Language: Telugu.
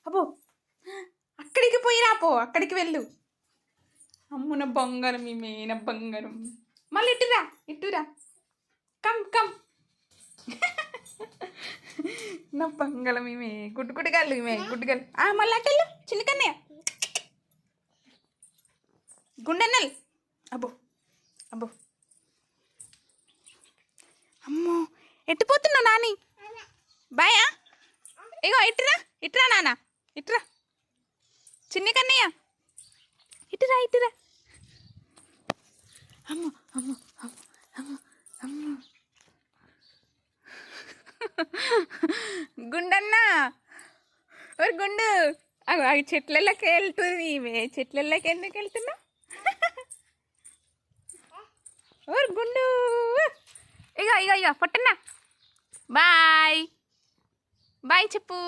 అబ్బో అక్కడికి పోయి రాపో, అక్కడికి వెళ్ళు. అమ్మున బంగారం ఈమె, నా బంగారం. మళ్ళీ ఇటురా, ఇటురా. Come come. నా బంగారం ఈమె, గుడ్డుగాళ్ళు ఈమె, గుడ్డుగాళ్ళు. మళ్ళీ అట్టెళ్ళు చిన్న కన్నయ్య, గుండెన్నెల్. అబ్బో అబ్బో, అమ్మో ఎట్టిపోతున్నావు నాని? బాయా. ఇగో ఇటురా, ఇటురా నాన్న, ఇటురా చిన్ని కన్నయ్య, ఇటురా ఇటురా. అమ్మో అమ్మో అమ్మో అమ్మో అమ్మో. గుండన్నా, ఓరు గుండు. అవి చెట్లలోకి వెళ్తుంది ఇవే, చెట్లలోకి ఎందుకు వెళ్తున్నావు? ఓరు గుండు. ఇగో ఇగో ఇగో పొట్టన్నా, బాయ్ బాయ్ చెప్పు.